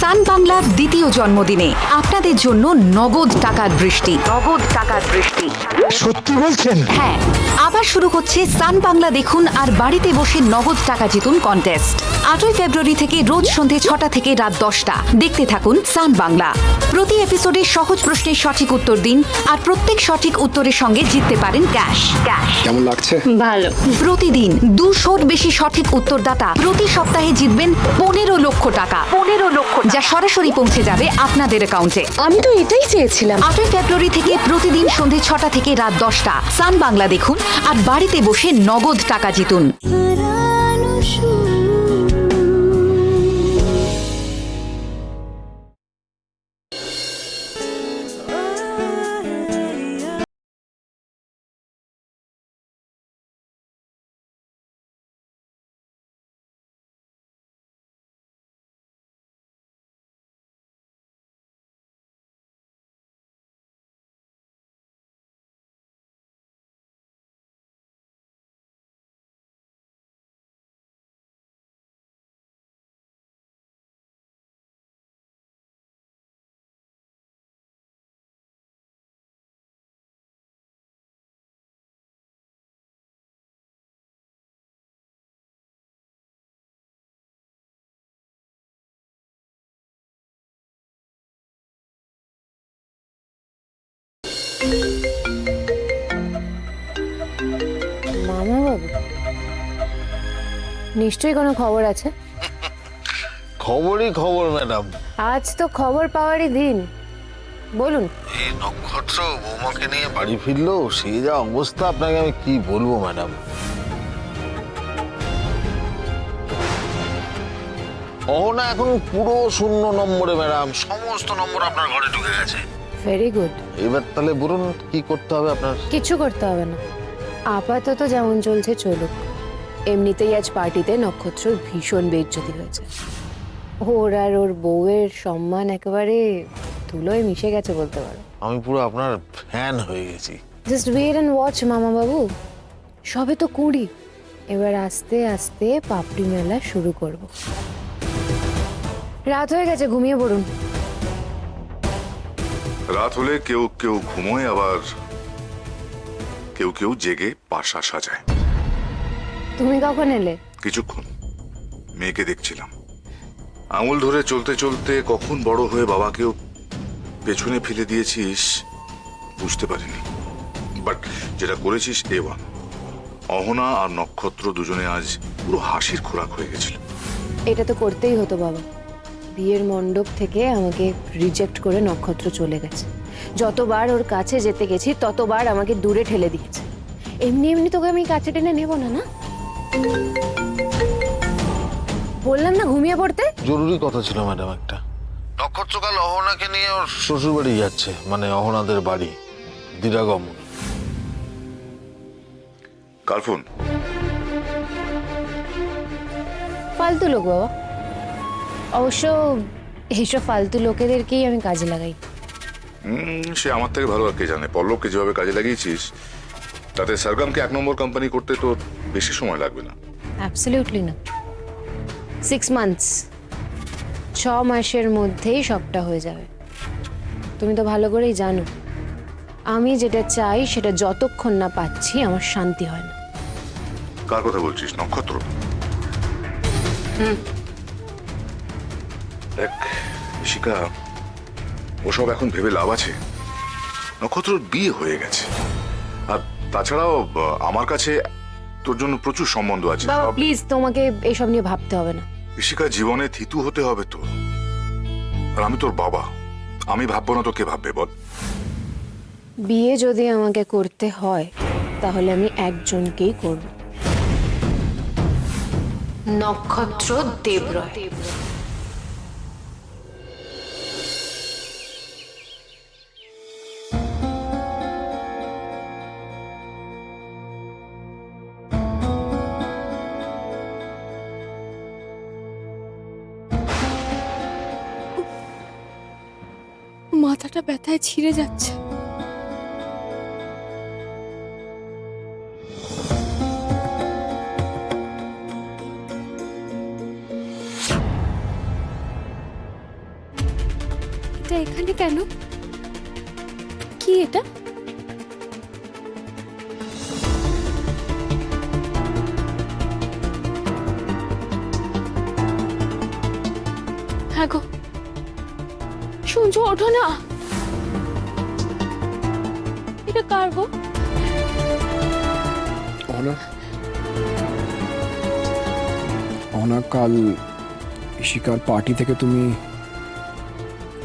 সান বাংলার দ্বিতীয় জন্মদিনে আপনাদের জন্য নগদ টাকার বৃষ্টি। সত্যি বলছেন? হ্যাঁ, আবার শুরু হচ্ছে সান বাংলা দেখুন আর বাড়িতে বসে নগদ টাকা জিতুন কন্টেস্ট। 8ই ফেব্রুয়ারি থেকে রোজ সন্ধে 6টা থেকে রাত 10টা দেখতে থাকুন সান বাংলা। প্রতি এপিসোডে সহজ প্রশ্নের সঠিক উত্তর দিন আর প্রত্যেক সঠিক উত্তরের সঙ্গে জিততে পারেন ক্যাশ। কেমন লাগছে? ভালো। প্রতিদিন 200-র বেশি সঠিক উত্তরদাতা প্রতি সপ্তাহে জিতবেন 15 লক্ষ টাকা, যা সরাসরি পৌঁছে যাবে আপনাদের অ্যাকাউন্টে। আমি তো এটাই চেয়েছিলাম। 8ই ফেব্রুয়ারি থেকে প্রতিদিন সন্ধে 6টা থেকে রাত 10টা সান বাংলা দেখুন আর বাড়িতে বসে নগদ টাকা জিতুন। মামা বাবু, নিশ্চয়ই কোনো খবর আছে। খবরই খবর ম্যাডাম। আজ তো খবর পাওয়ারই দিন, বলুন। এই নক্ষত্র বৌমাকে নিয়ে বাড়ি ফিরলো, সেই যা অবস্থা আপনাকে আমি কি বলবো ম্যাডাম। অহনা এখন পুরো শূন্য নম্বরে ম্যাডাম, সমস্ত নম্বর আপনার ঘরে ঢুকে গেছে। Very good. এবার তাহলে বলুন কি করতে হবে আপনার? কিছু করতে হবে না, আপাতত যেমন চলছে চলুক। এমনিতেই আজ পার্টিতে নক্ষত্র ভীষণ বেইজ্জতি হয়েছে। ওর আর ওর বউয়ের সম্মান একেবারে ধুলোয় মিশে গেছে বলতে পারো। আমি পুরো আপনার ফ্যান হয়ে গেছি। জাস্ট ওয়েট অ্যান্ড ওয়াচ মামা বাবু, সবে তো 20, এবার আস্তে আস্তে পাপড়ি মেলা শুরু করব। রাত হয়ে গেছে, ঘুমিয়ে পড়ুন। রাত হলে কেউ কেউ ঘুমোয়, আবার কেউ কেউ জেগে বাসা সাজায়। তুমি কখন এলে? কিছুক্ষণ মেয়েকে দেখছিলাম, আঙুল ধরে চলতে চলতে কখন বড় হয়ে বাবাকেও পেছনে ফেলে দিয়েছিস বুঝতে পারিনি। বাট যেটা করেছিস এবার, অহনা আর নক্ষত্র দুজনে আজ পুরো হাসির খোরাক হয়ে গেছিল। এটা তো করতেই হতো বাবা। বিয়ের মণ্ডপ থেকে আমাকে রিজেক্ট করে নক্ষত্র চলে গেছে। যতবার ওর কাছে যেতে গেছি ততবার আমাকে দূরে ঠেলে দিয়েছে। এমনি এমনি তোকে আমি কাছে টেনে নেব না। না, বললাম না ঘুমিয়ে পড়তে। জরুরি কথা ছিল ম্যাডাম একটা। নক্ষত্রকাল অহনাকে নিয়ে ওর শ্বশুর বাড়ি যাচ্ছে, মানে অহনাদের বাড়ি দিরাগমন। কার ফোন? ফালতু লোক বাবা। অবশ্য এইসব ফালতু লোকেদেরকেই আমি কাজে লাগাই। সে আমার থেকে ভালো আর কে জানে। পল্লবকে যেভাবে কাজে লাগিয়েছিস, তাতে সরগমকে 1 নম্বর কোম্পানি করতে তো বেশি সময় লাগবে না। অ্যাবসলিউটলি না, 6 মান্থস, 6 মাসের মধ্যেই সবটা হয়ে যাবে। তুমি তো ভালো করেই জানো, আমি যেটা চাই সেটা যতক্ষণ না পাচ্ছি আমার শান্তি হয় না। কার কথা বলছিস? নক্ষত্র? দেখ শিখা, ওসব এখন ভেবে লাভ আছে? নক্ষত্রর বিয়ে হয়ে গেছে, আর তাছাড়াও আমার কাছে তোর জন্য প্রচুর সম্বন্ধ আছে। বাবা প্লিজ, তোমাকে এসব নিয়ে ভাবতে হবে না। শিখা, জীবনে থিতু হতে হবে তোর। আর আমি তোর বাবা, আমি ভাববো না তো কে ভাববে বল? বিয়ে যদি আমাকে করতে হয় তাহলে আমি একজনকেই করব, নক্ষত্র দেবরয়। মাথাটা ব্যথায় ছিঁড়ে যাচ্ছে। এখানে কেন? কি এটা? হ্যাঁ গো, শুনছো? ওঠো না। এটা কার গো? অনা কাল ইশিকার পার্টি থেকে তুমি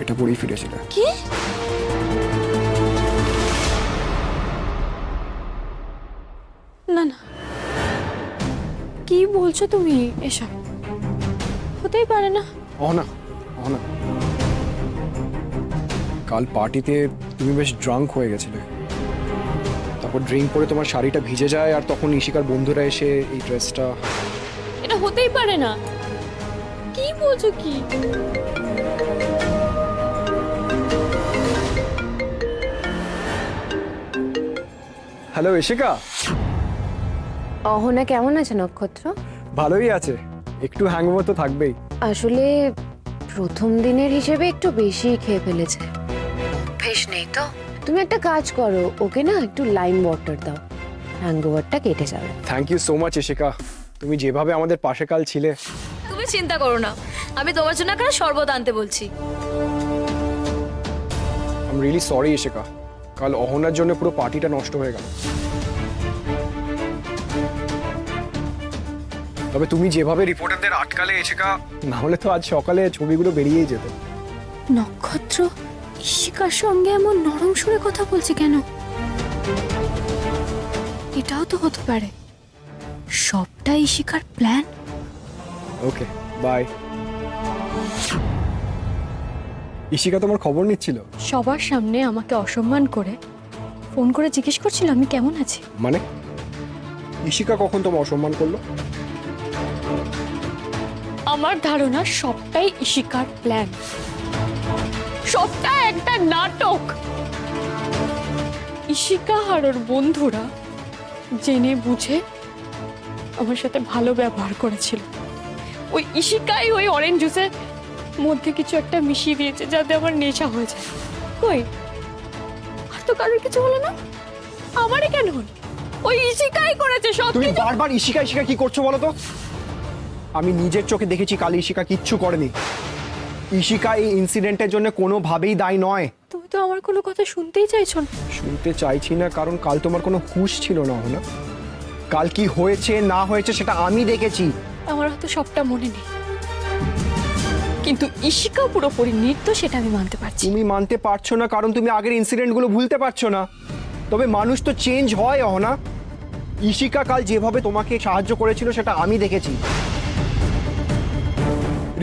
এটা পরেই ফিরেছিলে। কি? না না, কি বলছো তুমি এসব? হতেই পারে না। অহনা, অহনা, কাল পার্টিতে তুমি বেশ ড্রাঙ্ক হয়ে গেছিলে। তারপর ড্রিঙ্ক করে তোমার শাড়িটা ভিজে যায়, আর তখন ইশিকার বন্ধুরা এসে এই ড্রেসটা। এটা হতেই পারে না। কি বলছো কি? হ্যালো ইশিকা। অহনা কেমন আছে নক্ষত্র? ভালোই আছে, একটু হ্যাংওভার তো থাকবেই। আসলে প্রথম দিনের হিসেবে একটু বেশি খেয়ে ফেলেছে। বেশ নেই তো, তুমি একটা কাজ করো, ওকে না একটু লাইম ওয়াটার দাও, হ্যাংওভারটা কেটে যাবে। Thank you so much Ishika, তুমি যেভাবে আমাদের পাশে কাল ছিলে। তুমি চিন্তা করো না, আমি তোমার জন্য একটা শরবত আনতে বলছি। I am really sorry Ishika, কাল অহনার জন্য পুরো পার্টিটা নষ্ট হয়ে গেল। তবে তুমি যেভাবে রিপোর্টারদের আটকালে ইশিকা, না হলে তো আজ সকালে ছবিগুলো বেরিয়েই যেত। নক্ষত্র ইশিকার সঙ্গে এমন নরম সুরে কথা বলছে কেন? এটাও তো হতে পারে সবটা ইশিকার প্ল্যান। Okay bye. ইশিকা তোমার খবর নিচ্ছিল? সবার সামনে আমাকে অসম্মান করে ফোন করে জিজ্ঞেস করছিল আমি কেমন আছি। মানে ইশিকা কখন তোমার অসম্মান করলো? আমার ধারণা সবটাই ইশিকার প্ল্যান, সবটা একটা নাটক। ইশিকা আর ওর বন্ধুরা জেনে বুঝে আমার সাথে ভালো ব্যবহার করেছিল। ওই ইশিকাই ওই অরেঞ্জ জুসের মধ্যে কিছু একটা মিশিয়ে দিয়েছে যাতে আমার নেশা হয়ে যায়। কই, আর তো কারোর কিছু হলো না, আমারই কেন হলো? ওই ইশিকাই করেছে সব তুমি কিছু। বারবার ইশিকা ইশিকা কি করছো বলো তো? আমি নিজের চোখে দেখেছি কাল ইশিকা কিচ্ছু করেনি। ইশিকা এই ইনসিডেন্টের জন্য কোনোভাবেই দায়ী নয়। তুমি তো আমার কোনো কথা শুনতেই চাইছো না। শুনতে চাইছি না কারণ কাল তোমার কোনো হুঁশ ছিল না না। কাল কি হয়েছে না হয়েছে সেটা আমি দেখেছি। আমার হয়তো সবটা মনে নেই, কিন্তু ইশিকা পুরোপুরি নির্দোষ সেটা আমি মানতে পারছি। তুমি মানতে পারছো না কারণ তুমি আগের ইনসিডেন্টগুলো ভুলতে পারছো না। তবে মানুষ তো চেঞ্জ হয় না। ইশিকা কাল যেভাবে তোমাকে সাহায্য করেছিল সেটা আমি দেখেছি।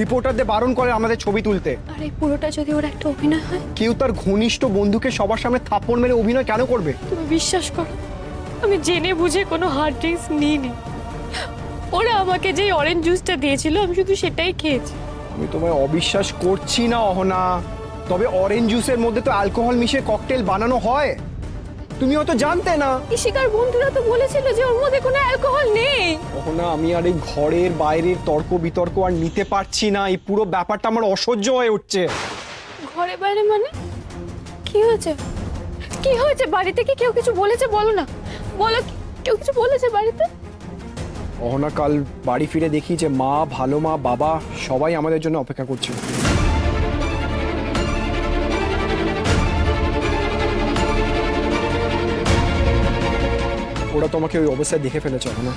রিপোর্টারদের বারণ করে আমাদের ছবি তুলতে। আর এই পুরোটা যদি ওর একটা অভিনয় হয়? কেউ তার ঘনিষ্ঠ বন্ধুকে সবার সামনে থাপ্পড় মেরে অভিনয় কেন করবে? তুমি বিশ্বাস করো, আমি জেনে বুঝে কোনো হার্ড ড্রিঙ্কস নিইনি। ওরা আমাকে যে অরেঞ্জ জুসটা দিয়েছিল আমি শুধু সেটাই খেয়েছি। আমি তোমায় অবিশ্বাস করছি না অহনা, তবে অরেঞ্জ জুসের মধ্যে তো অ্যালকোহল মিশিয়ে ককটেল বানানো হয়। তুমি হয়তো জানতে না। ইশিকার বন্ধুরা তো বলেছিল যে ওর মধ্যে কোনো অ্যালকোহল নেই। অহনা, আমি আর এই ঘরের বাইরের তর্ক বিতর্ক আর নিতে পারছি না। এই পুরো ব্যাপারটা আমার অসহ্য হয়ে উঠছে। ঘরে বাইরে মানে কি হয়েছে? কি হয়েছে? বাড়িতে কি কেউ কিছু বলেছে? বলো না, বলো, কেউ কিছু বলেছে বাড়িতে? অহনা, কাল বাড়ি ফিরে দেখি যে মা, ভালো মা, বাবা সবাই আমাদের জন্য অপেক্ষা করছে। ওরা তোমাকে ওই অবস্থায় দেখে ফেলেছে অহনা।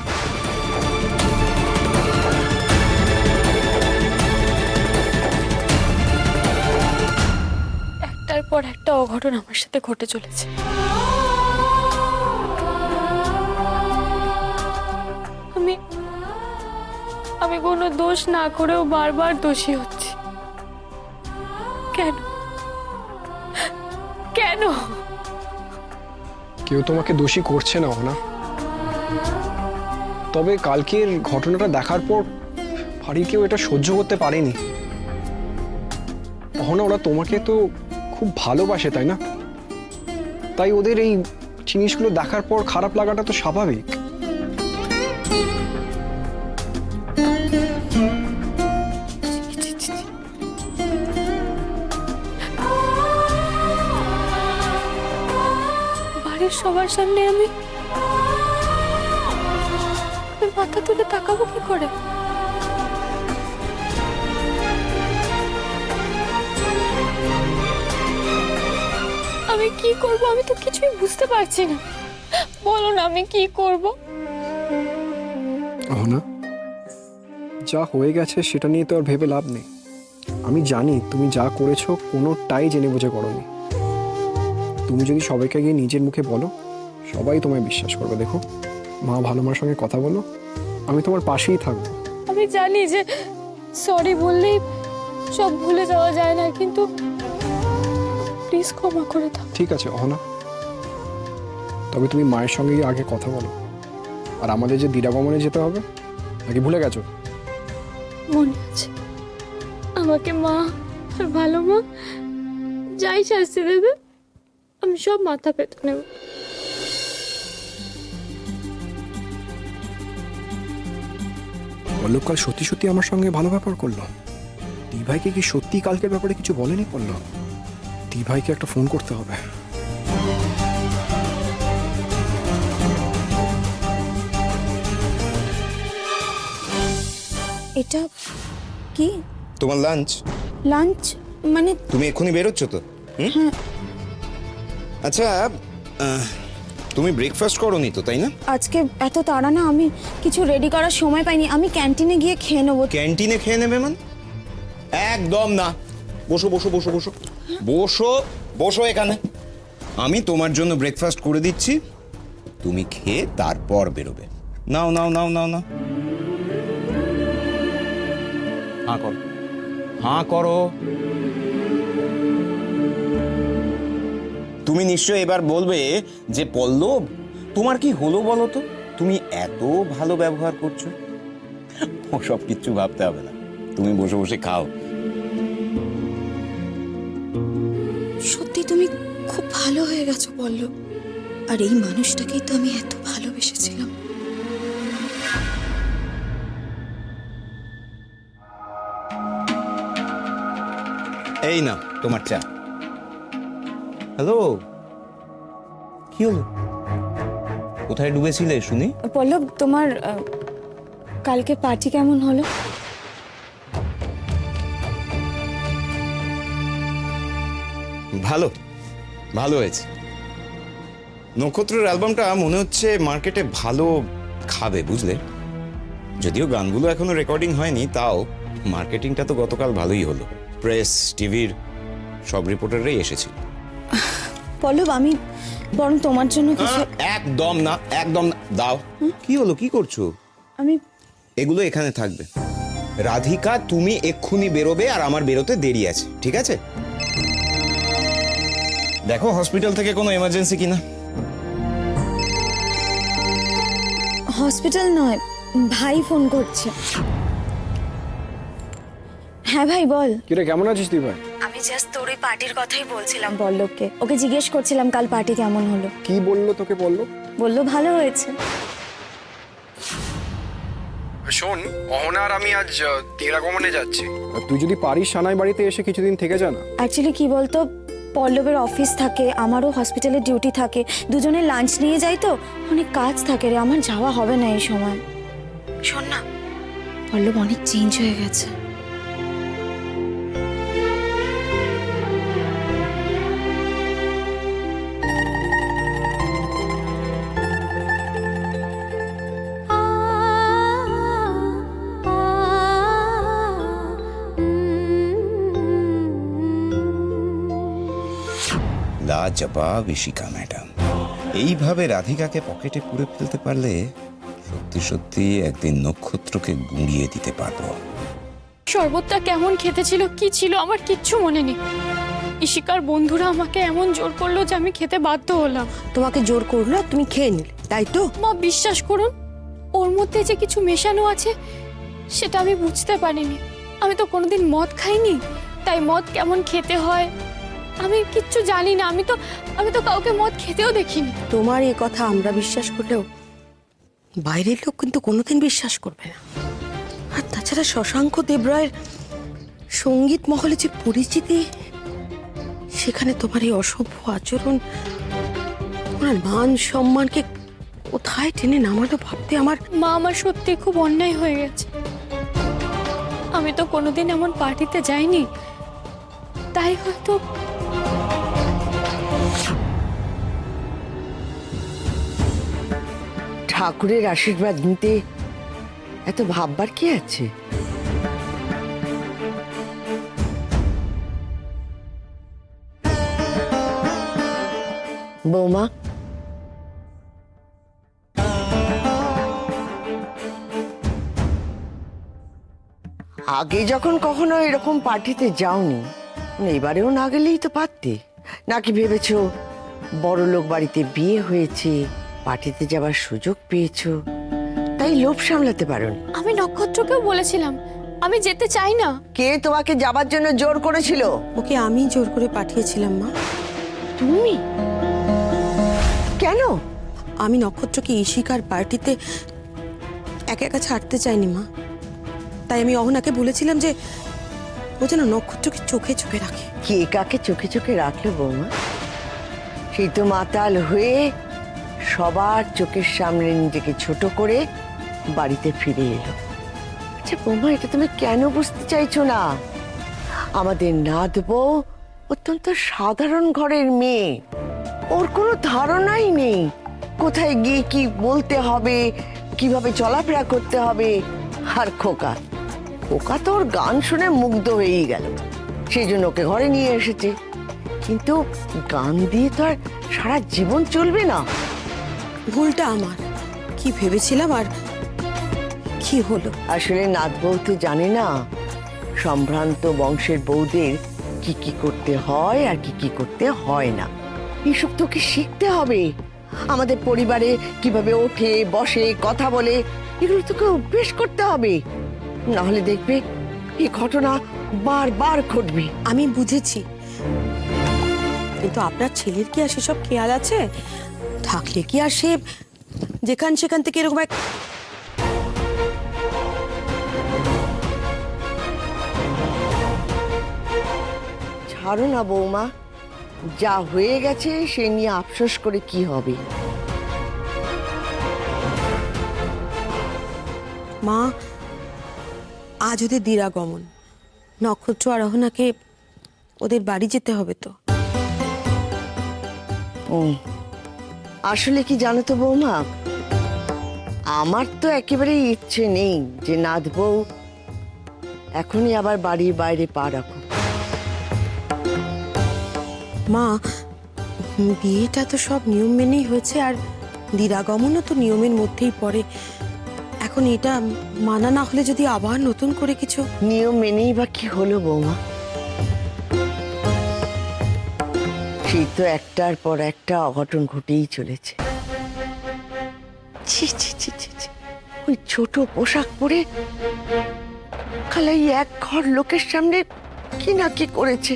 একটার পর একটা অঘটন আমার সাথে ঘটে চলেছে। আমি কোনো দোষ না করেও বারবার দোষী হচ্ছি। কেন কেন? কেউ তোমাকে দোষী করছে না অহনা, তবে কালকের ঘটনাটা দেখার পর বাড়ির কেউ এটা সহ্য করতে পারেনি। অহনা, ওরা তোমাকে তো খুব ভালোবাসে তাই না? তাই ওদের এই জিনিসগুলো দেখার পর খারাপ লাগাটা তো স্বাভাবিক। সবার সামনে আমি মাথা তুলে তাকাবো কি করে? আমি কি করব? আমি তো কিছুই বুঝতে পারছি না। বলো না, আমি কি করব? অহনা, যা হয়ে গেছে সেটা নিয়ে তো আর ভেবে লাভ নেই। আমি জানি তুমি যা করেছো কোনোটাই জেনে বুঝে করোনি। তুমি যদি সবাইকে গিয়ে নিজের মুখে বলো, সবাই তোমায় বিশ্বাস করবে। দেখো, মা ভালো মার সঙ্গে কথা বলো, আমি তোমার পাশেই থাকবো। আমি জানি যে সরি বললেই সব ভুলে যাওয়া যায় না, কিন্তু প্লিজ ক্ষমা করে দাও। ঠিক আছে অহনা, তবে তুমি মায়ের সঙ্গে গিয়ে আগে কথা বলো। আর আমাদের যে দিরাগমনে যেতে হবে, নাকি ভুলে গেছো? মনে আছে, আমাকে মা আর ভালো মা যাই শাস্তি দেবে আমি সব মাথা পেতে নেব। পল্লব কাল সত্যি সত্যি আমার সঙ্গে ভালো ব্যাপার করলো। দিভাইকে কি সত্যি কালকের ব্যাপারে কিছু বলেনি পল্লব? দিভাইকে একটা ফোন করতে হবে। এটা কি তোমার লাঞ্চ? লাঞ্চ মানে? তুমি এক্ষুনি বেরোচ্ছ তো? হুম? আচ্ছা, তুমি ব্রেকফাস্ট করোনি তো, তাই না? আজকে এত তাড়া না, আমি কিছু রেডি করার সময় পাইনি। আমি ক্যান্টিনে গিয়ে খেয়ে নেবো। ক্যান্টিনে খেয়ে নেবে মানে? একদম না। বসো বসো বসো বসো বসো বসো এখানে। আমি তোমার জন্য ব্রেকফাস্ট করে দিচ্ছি, তুমি খেয়ে তারপর বেরোবে। নাও নাও নাও নাও নাও। হাঁ করো, হাঁ করো। তুমি নিশ্চয় এবার বলবে যে পল্লব, তোমার কি হলো বলো তো? তুমি এত ভালো ব্যবহার করছো। ওসব কিচ্ছু ভাবতে হবে না, তুমি বসে বসে খাও। সত্যি তুমি খুব ভালো হয়ে গেছো পল্লব। আর এই মানুষটাকেই তো আমি এত ভালোবেসেছিলাম। এই না তোমার চা। হ্যালো, কি হলো? কোথায় ডুবেছিলে শুনি? পল্লব, তোমার কালকে পার্টি কেমন হলো? ভালো, ভালো হয়েছে। নক্ষত্রের অ্যালবামটা মনে হচ্ছে মার্কেটে ভালো খাবে, বুঝলে? যদিও গানগুলো এখনো রেকর্ডিং হয়নি, তাও মার্কেটিংটা তো গতকাল ভালোই হলো। প্রেস, টিভির সব রিপোর্টাররাই এসেছিল। পল্লব, আমি বরং তোমার জন্য কিছু। একদম না, একদম না। দাও। কি হলো, কি করছো? আমি এগুলো এখানে থাকবে। রাধিকা, তুমি এক্ষুনি বেরোবে, আর আমার বেরোতে দেরি আছে, ঠিক আছে? দেখো হসপিটাল থেকে কোনো এমার্জেন্সি কিনা। হসপিটাল নয়, ভাই ফোন করছে। হ্যাঁ ভাই বল। কিরে, কেমন আছিস তুই ভাই? আমি জাস্ট তোর ওই পার্টির কথাই বলছিলাম পল্লবকে। ওকে জিজ্ঞেস করছিলাম কাল পার্টি কেমন হলো। কি বললো তোকে? বললো ভালো হয়েছে। শোন, অহনা আর আমি আজ দিরাগমনে যাচ্ছি। তুই যদি পারিস সানাই বাড়িতে এসে কিছুদিন থেকে যা না। অ্যাকচুয়ালি কি বলতো, পল্লবের অফিস থাকে, আমারও হসপিটালে ডিউটি থাকে, দুজনে লাঞ্চ নিয়ে যাই তো, অনেক কাজ থাকে রে, আমার যাওয়া হবে না এই সময়। শোন না, পল্লব অনেক চেঞ্জ হয়ে গেছে। লাজবাব ইশিকা ম্যাডাম। এইভাবে রাধিকাকে পকেটে পুরে ফেলতে পারলে সত্যি সত্যি একদিন নক্ষত্রকে গুঁড়িয়ে দিতে পারবো। শরবতটা কেমন খেতে ছিল, কি ছিল, আমার কিচ্ছু মনে নেই। ইশিকার বন্ধুরা আমাকে এমন জোর করলো যে আমি খেতে বাধ্য হলাম। তোমাকে জোর করলো, তুমি খেয়ে নিলে, তাই তো? মা বিশ্বাস করুন, ওর মধ্যে যে কিছু মেশানো আছে সেটা আমি বুঝতে পারিনি। আমি তো কোনোদিন মদ খাইনি, তাই মদ কেমন খেতে হয় আমি কিচ্ছু জানি না। আমি তো কাউকে মদ খেতেও দেখিনি। তোমার এই কথা আমরা বিশ্বাস করলেও বাইরের লোক কিন্তু কোনোদিন বিশ্বাস করবে না। আর তাছাড়া শশাঙ্ক দেবরায়ের সঙ্গীত মহলে যে পরিচিতি, সেখানে তোমার এই অসভ্য আচরণ ওনার মান সম্মানকে কোথায় টেনে নামালো ভাবতে আমার মা, আমার সত্যি খুব অন্যায় হয়ে গেছে। আমি তো কোনোদিন এমন পার্টিতে যাইনি, তাই হয়তো ঠাকুরের আশীর্বাদ নিতে এত ভাববার কি আছে? বৌমা, আগে যখন কখনো এরকম পার্টিতে যাওনি, এবারেও না গেলেই তো পারতে। নাকি ভেবেছো বড় লোক বাড়িতে বিয়ে হয়েছে, পার্টিতে যাবার সুযোগ পেয়েছো, তাই লোভ সামলাতে পারোনি? আমি নক্ষত্রকেও বলেছিলাম আমি যেতে চাই না। কে তোমাকে যাবার জন্য জোর করেছিল? ওকে আমি জোর করে পাঠিয়েছিলাম মা। তুমি? কেন? আমি নক্ষত্রকে ইশিকার পার্টিতে একা একা ছাড়তে চাইনি মা, তাই আমি অহনাকে বলেছিলাম যে ও যেন নক্ষত্রকে চোখে চোখে রাখে। কে কাকে চোখে চোখে রাখলো বৌমা? সেই তো মাতাল হয়ে সবার চোখের সামনে নিজেকে ছোট করে বাড়িতে ফিরে এলো। আচ্ছা বৌমা, এটা তুমি কেন বুঝতে চাইছো না? আমাদের নাত বউ অত্যন্ত সাধারণ ঘরের মেয়ে, ওর কোনো ধারণাই নেই কোথায় গিয়ে কি বলতে হবে, কিভাবে চলাফেরা করতে হবে। আর খোকা তো ওর গান শুনে মুগ্ধ হয়েই গেল, সেই জন্য ওকে ঘরে নিয়ে এসেছে। কিন্তু গান দিয়ে তো আর সারা জীবন চলবে না। ভুলটা আমার, কি ভেবেছিলাম আর কি হলো। আসলে নাত বউ তো জানে না সম্ভ্রান্ত বংশের বউদের কি কি করতে হয় আর কি কি করতে হয় না। এসব তোকে শিখতে হবে। আমাদের পরিবারে কিভাবে ওঠে বসে কথা বলে, এগুলো তোকে অভ্যেস করতে হবে, না হলে দেখবে এই ঘটনা বারবার ঘটবে। আমি বুঝেছি, কিন্তু আপনার ছেলের কি আর সেসব খেয়াল আছে? থাকলে কি আর সে যেখান থেকে এরকম এক ছাড়ো না বৌমা, যা হয়ে গেছে সে নিয়ে আফসোস করে কি হবে? মা, আজ ওদের দিরাগমন, নক্ষত্র আর অহনাকে ওদের বাড়ি যেতে হবে তো। আসলে কি জানো তো বৌমা, আমার তো একেবারে ইচ্ছে নেই যে নাত বউ এখনই আবার বাড়ির বাইরে পা রাখো। মা, বিয়েটা তো সব নিয়ম মেনেই হয়েছে, আর দিরাগমনও তো নিয়মের মধ্যেই পড়ে। এখন এটা মানা না হলে যদি আবার নতুন করে কিছু নিয়ম মেনেই বা কি হলো বৌমা? সেই তো একটার পর একটা অঘটন ঘটেই চলেছে। ছি ছি ছি ছি ছি, ওই ছোট পোশাক পরে খালাই এক ঘর লোকের সামনে কি না কি করেছে।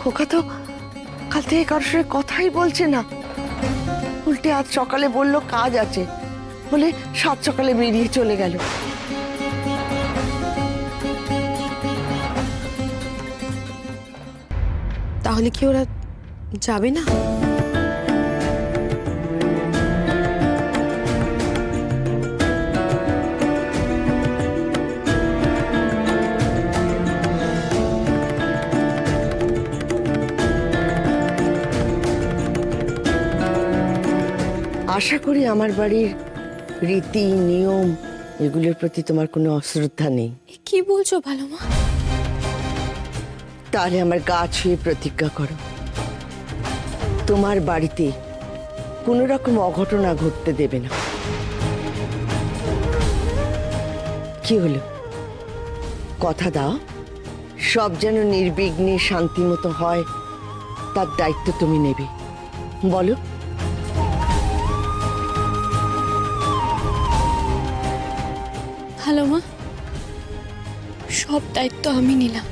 খোকা তো কাল থেকে কারোর সঙ্গে কথাই বলছে না, উল্টে আজ সকালে বললো কাজ আছে বলে সাত সকালে বেরিয়ে চলে গেল। তাহলে কি ওরা যাবে না? আশা করি আমার বাড়ির রীতি নিয়ম এগুলোর প্রতি তোমার কোনো অশ্রদ্ধা নেই। কি বলছো ভালো মা? তাহলে আমার গা ছুঁয়ে প্রতিজ্ঞা করো, তোমার বাড়িতে কোনো রকম অঘটনা ঘটতে দেবে না। কি হলো, কথা দাও? সব যেন নির্বিঘ্নে শান্তি মতো হয়, তার দায়িত্ব তুমি নেবে। বলো। ভালো মা, সব দায়িত্ব আমি নিলাম।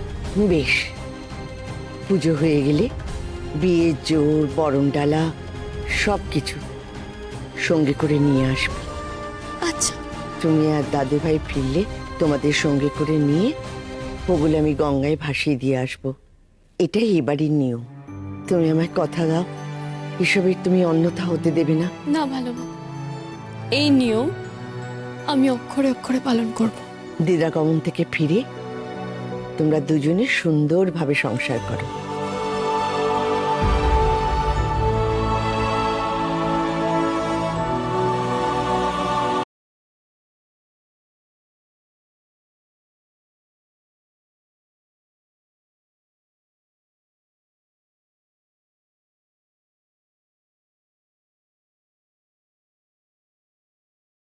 বেশ, পুজো হয়ে গেলে বিয়ের জোর বরণডালা সব কিছু সঙ্গে করে নিয়ে আসবে। আচ্ছা। তুমি আর দাদু ভাই ফিরলে তোমাদের সঙ্গে করে নিয়ে ওগুলো আমি গঙ্গায় ভাসিয়ে দিয়ে আসবো। এটাই এবাড়ির নিয়ম। তুমি আমায় কথা দাও, এসবের তুমি অন্যথা হতে দেবে না। না ভালো মা, এই নিয়ম আমি অক্ষরে অক্ষরে পালন করব। দিদাগমন থেকে ফিরে তোমরা দুজনে সুন্দরভাবে সংসার করো।